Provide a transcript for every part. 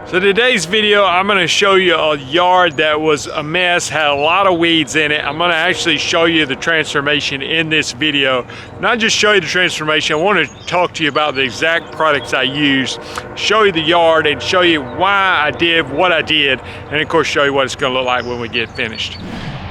So today's video, I'm going to show you a yard that was a mess, had a lot of weeds in it. I'm going to actually show you the transformation in this video. Not just show you the transformation, I want to talk to you about the exact products I used, show you the yard, and show you why I did what I did, and of course show you what it's going to look like when we get finished.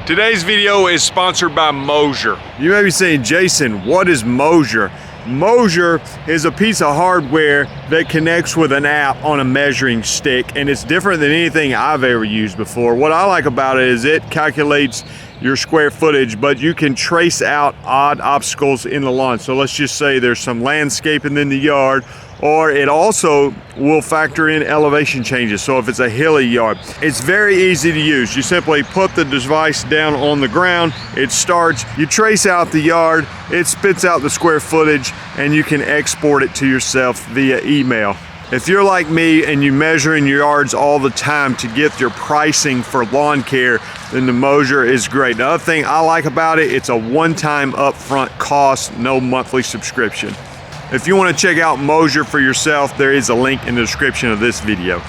Today's video is sponsored by Mosquito. You may be saying, Jason, what is Mosquito? Mosquito is a piece of hardware that connects with an app on a measuring stick, and it's different than anything I've ever used before. What I like about it is it calculates your square footage, but you can trace out odd obstacles in the lawn. So let's just say there's some landscaping in the yard, or it also will factor in elevation changes. So if it's a hilly yard, it's very easy to use. You simply put the device down on the ground, it starts, you trace out the yard, it spits out the square footage, and you can export it to yourself via email. If you're like me and you measure in your yards all the time to get your pricing for lawn care, then the Mosquito is great. The other thing I like about it, it's a one-time upfront cost, no monthly subscription. If you want to check out Mosquito for yourself, there is a link in the description of this video.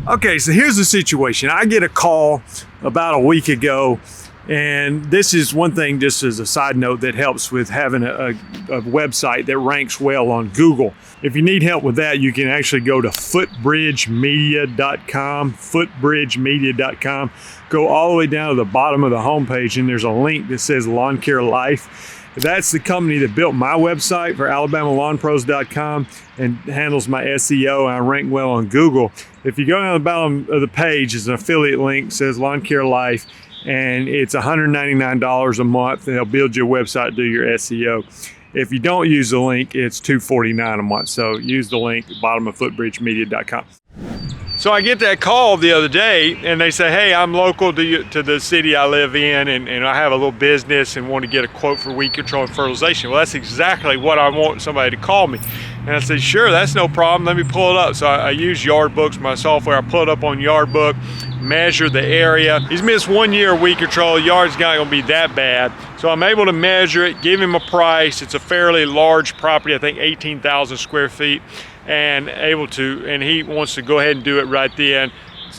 Okay, so here's the situation. I get a call about a week ago, and this is one thing, just as a side note, that helps with having a website that ranks well on Google. If you need help with that, you can actually go to footbridgemedia.com, footbridgemedia.com. Go all the way down to the bottom of the homepage, and there's a link that says Lawn Care Life. That's the company that built my website for alabamalawnpros.com and handles my SEO, and I rank well on Google. If you go down the bottom of the page, there's an affiliate link, says Lawn Care Life, and it's $199 a month, and they'll build your website, do your SEO. If you don't use the link, it's $249 a month. So use the link at the bottom of footbridgemedia.com. So I get that call the other day, and they say, hey, I'm local to the city I live in, and I have a little business and want to get a quote for weed control and fertilization. Well, that's exactly what I want somebody to call me. And I said, sure, that's no problem. Let me pull it up. So I use Yardbooks, my software. I pull it up on Yardbook, measure the area. He's missed 1 year of weed control. The yard's not going to be that bad. So I'm able to measure it, give him a price. It's a fairly large property, I think 18,000 square feet. And he wants to go ahead and do it right then,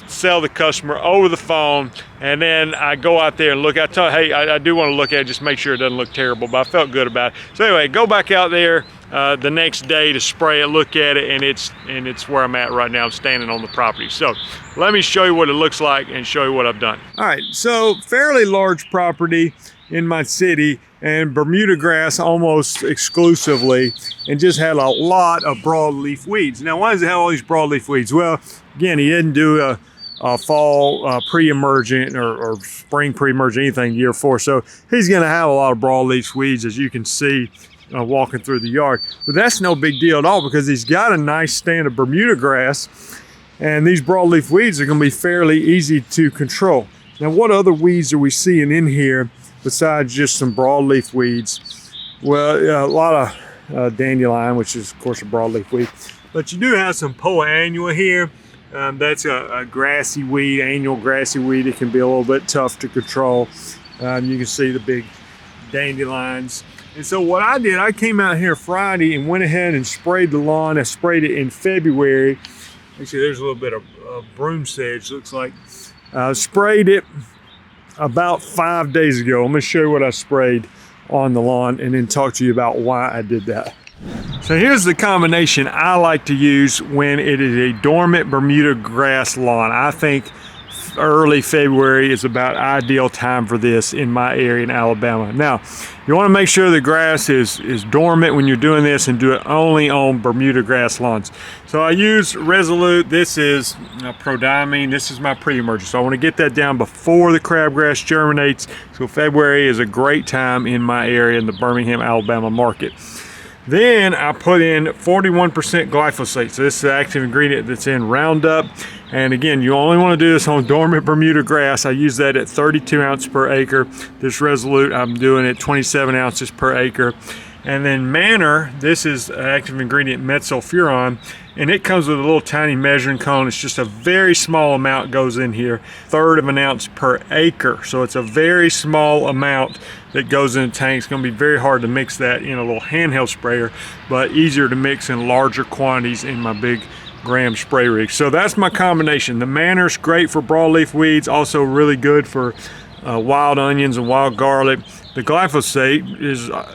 sell the customer over the phone, and then I go out there and look. I tell him, hey, I do want to look at it, just make sure it doesn't look terrible, but I felt good about it. So anyway, go back out there the next day to spray it, look at it, and it's where I'm at right now. I'm standing on the property. So let me show you what it looks like and show you what I've done. All right, so fairly large property in my city, and Bermuda grass almost exclusively, and just had a lot of broadleaf weeds. Now, why does it have all these broadleaf weeds? Well, again, he didn't do a fall pre-emergent or spring pre-emergent anything year 4, so he's going to have a lot of broadleaf weeds, as you can see walking through the yard. But that's no big deal at all, because he's got a nice stand of Bermuda grass, and these broadleaf weeds are going to be fairly easy to control. Now, what other weeds are we seeing in here besides just some broadleaf weeds? Well, a lot of dandelion, which is of course a broadleaf weed, but you do have some poa annua here. That's a grassy weed, annual grassy weed. It can be a little bit tough to control. You can see the big dandelions. And so what I did, I came out here Friday and went ahead and sprayed the lawn. I sprayed it in February. Actually, there's a little bit of broom sedge, looks like. Sprayed it about 5 days ago. I'm going to show you what I sprayed on the lawn and then talk to you about why I did that. So here's the combination I like to use when it is a dormant Bermuda grass lawn. I think early February is about ideal time for this in my area in Alabama. Now, you want to make sure the grass is dormant when you're doing this, and do it only on Bermuda grass lawns. So I use Resolute. This is prodiamine. This is my pre-emergent. So I want to get that down before the crabgrass germinates. So February is a great time in my area in the Birmingham, Alabama market. Then I put in 41% glyphosate. So this is the active ingredient that's in Roundup. And again, you only want to do this on dormant Bermuda grass. I use that at 32 ounces per acre. This Resolute, I'm doing at 27 ounces per acre. And then Manor, this is active ingredient methylfuron, and it comes with a little tiny measuring cone. It's just a very small amount goes in here, 1/3 of an ounce per acre. So it's a very small amount that goes in the tank. It's going to be very hard to mix that in a little handheld sprayer, but easier to mix in larger quantities in my big gram spray rig. So that's my combination. The Manor's great for broadleaf weeds, also really good for wild onions and wild garlic. The glyphosate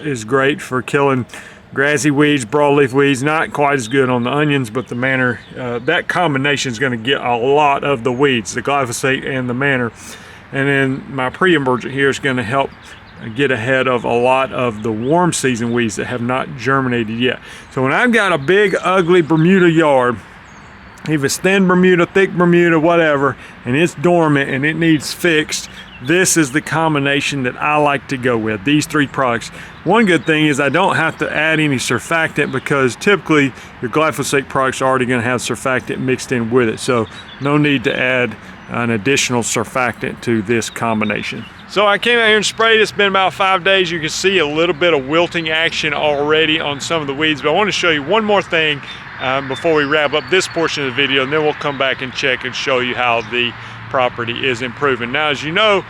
is great for killing grassy weeds, broadleaf weeds. Not quite as good on the onions, but the Manor, that combination is going to get a lot of the weeds, the glyphosate and the Manor. And then my pre-emergent here is going to help get ahead of a lot of the warm season weeds that have not germinated yet. So when I've got a big ugly Bermuda yard, if it's thin Bermuda, thick Bermuda, whatever, and it's dormant and it needs fixed, this is the combination that I like to go with, these three products. One good thing is I don't have to add any surfactant, because typically your glyphosate products are already going to have surfactant mixed in with it. So no need to add an additional surfactant to this combination. So I came out here and sprayed. It's been about 5 days. You can see a little bit of wilting action already on some of the weeds, but I want to show you one more thing before we wrap up this portion of the video, and then we'll come back and check and show you how the property is improving. Now, as you know,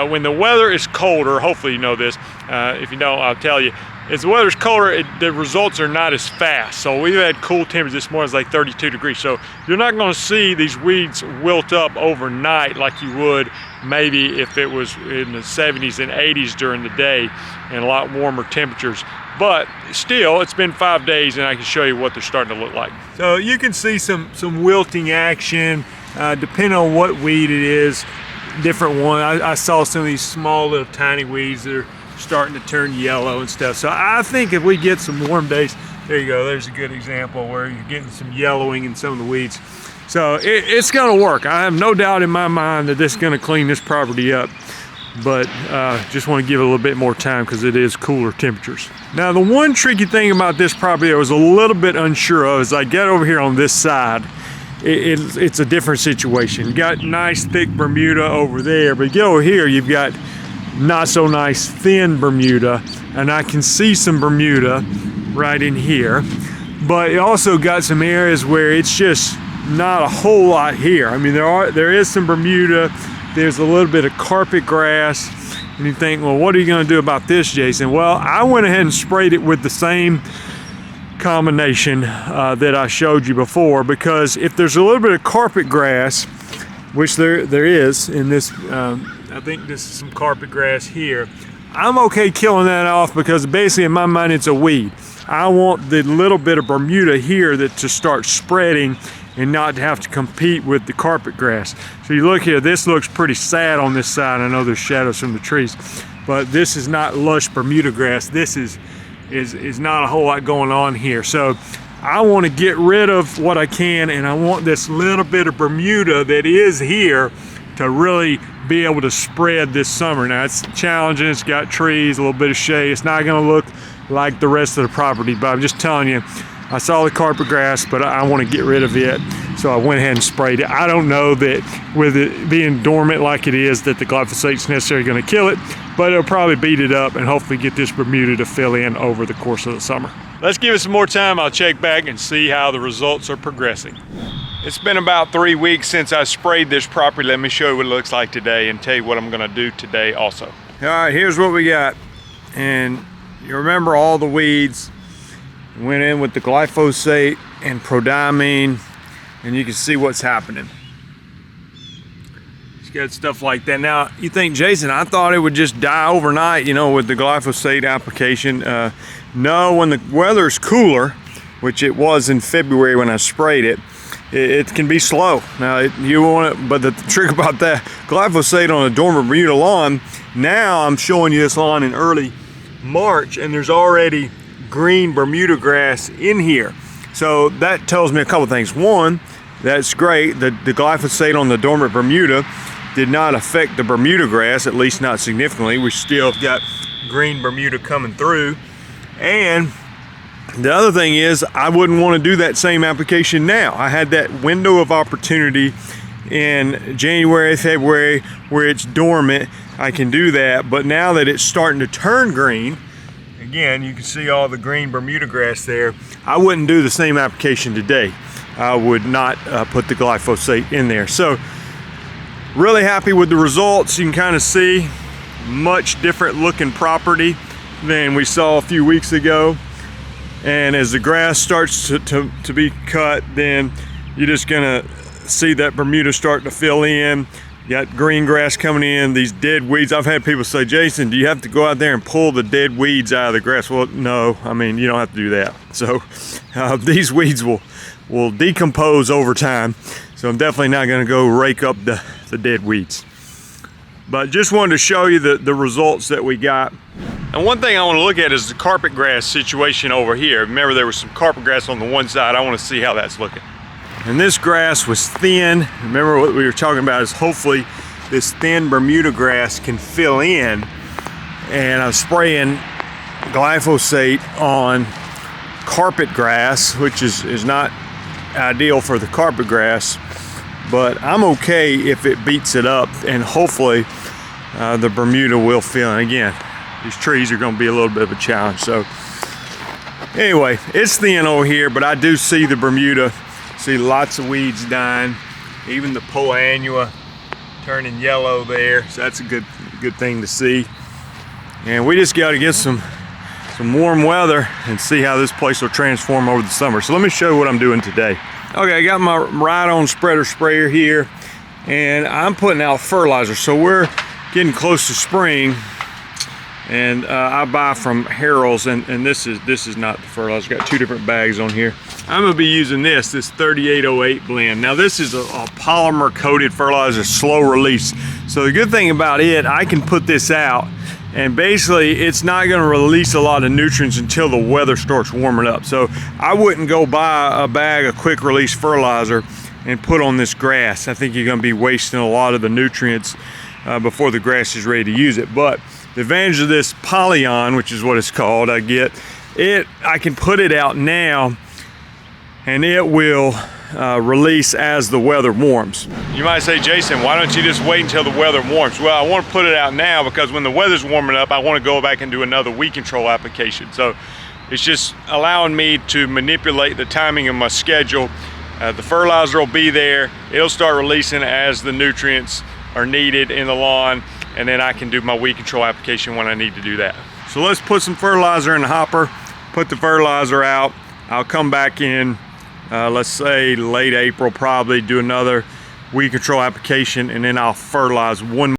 when the weather is colder, hopefully you know this, if you don't, I'll tell you, as the weather's colder, the results are not as fast. So we've had cool temperatures. This morning it's like 32 degrees. So you're not going to see these weeds wilt up overnight like you would maybe if it was in the 70s and 80s during the day and a lot warmer temperatures. But still, it's been 5 days and I can show you what they're starting to look like. So you can see some wilting action, depending on what weed it is. Different one. I saw some of these small little tiny weeds that are starting to turn yellow and stuff. So I think if we get some warm days, there you go, there's a good example where you're getting some yellowing in some of the weeds. So it's going to work. I have no doubt in my mind that this is going to clean this property up, but just want to give it a little bit more time because it is cooler temperatures. Now, the one tricky thing about this property I was a little bit unsure of is I get over here on this side, it's a different situation. You got nice thick Bermuda over there, but you get over here, you've got not so nice thin Bermuda, and I can see some Bermuda right in here, but it also got some areas where it's just not a whole lot here. I mean, there is some Bermuda, there's a little bit of carpet grass, and you think, well, what are you going to do about this, Jason? Well, I went ahead and sprayed it with the same combination that I showed you before, because if there's a little bit of carpet grass, which there is in this, I think this is some carpet grass here, I'm okay killing that off, because basically in my mind it's a weed. I want the little bit of Bermuda here to start spreading and not to have to compete with the carpet grass. So you look here, this looks pretty sad on this side. I know there's shadows from the trees, but this is not lush Bermuda grass. This is not a whole lot going on here. So I want to get rid of what I can, and I want this little bit of Bermuda that is here to really be able to spread this summer. Now, it's challenging. It's got trees, a little bit of shade. It's not going to look like the rest of the property, but I'm just telling you, I saw the carpet grass, but I want to get rid of it, so I went ahead and sprayed it. I don't know that with it being dormant like it is that the glyphosate's necessarily going to kill it, but it'll probably beat it up and hopefully get this Bermuda to fill in over the course of the summer. Let's give it some more time. I'll check back and see how the results are progressing. It's been about 3 weeks since I sprayed this property. Let me show you what it looks like today and tell you what I'm going to do today also. All right, here's what we got. And you remember all the weeds. Went in with the glyphosate and prodiamine, and you can see what's happening. It's got stuff like that. Now, you think, Jason, I thought it would just die overnight, you know, with the glyphosate application. No, when the weather's cooler, which it was in February when I sprayed it, it can be slow. Now, you want it, but the trick about that, glyphosate on a dormant Bermuda lawn, now I'm showing you this lawn in early March, and there's already green Bermuda grass in here. So that tells me a couple things. One, that's great. The glyphosate on the dormant Bermuda did not affect the Bermuda grass, at least not significantly. We still got green Bermuda coming through. And the other thing is, I wouldn't want to do that same application now. I had that window of opportunity in January, February, where it's dormant. I can do that, but now that it's starting to turn green, again, you can see all the green Bermuda grass there. I wouldn't do the same application today. I would not put the glyphosate in there. So really happy with the results. You can kind of see much different looking property than we saw a few weeks ago. And as the grass starts to be cut, then you're just gonna see that Bermuda starting to fill in. You got green grass coming in, these dead weeds. I've had people say, Jason, do you have to go out there and pull the dead weeds out of the grass? Well, no, I mean, you don't have to do that. So these weeds will decompose over time. So I'm definitely not gonna go rake up the dead weeds. But just wanted to show you the results that we got. And one thing I want to look at is the carpet grass situation over here. Remember, there was some carpet grass on the one side. I want to see how that's looking. And this grass was thin. Remember what we were talking about is hopefully this thin Bermuda grass can fill in. And I'm spraying glyphosate on carpet grass, which is not ideal for the carpet grass, but I'm okay if it beats it up, and hopefully the Bermuda will fill in. Again, these trees are going to be a little bit of a challenge. So anyway, it's thin over here, but I do see the Bermuda. See lots of weeds dying, even the poa turning yellow there. So that's a good thing to see. And we just got to get some warm weather and see how this place will transform over the summer. So let me show you what I'm doing today. Okay, I got my ride-on spreader sprayer here, and I'm putting out fertilizer. So we're getting close to spring, and I buy from Harold's, and this is not the fertilizer. Got two different bags on here. I'm gonna be using this 3808 blend. Now this is a polymer coated fertilizer, slow release. So the good thing about it, I can put this out, and basically it's not gonna release a lot of nutrients until the weather starts warming up. So I wouldn't go buy a bag of quick release fertilizer and put on this grass. I think you're gonna be wasting a lot of the nutrients before the grass is ready to use it. But the advantage of this Polyon, which is what it's called, I can put it out now, and it will release as the weather warms. You might say, Jason, why don't you just wait until the weather warms? Well, I want to put it out now because when the weather's warming up, I want to go back and do another weed control application. So it's just allowing me to manipulate the timing of my schedule. The fertilizer will be there. It'll start releasing as the nutrients are needed in the lawn, and then I can do my weed control application when I need to do that. So let's put some fertilizer in the hopper, put the fertilizer out. I'll come back in, let's say late April, probably do another weed control application, and then I'll fertilize one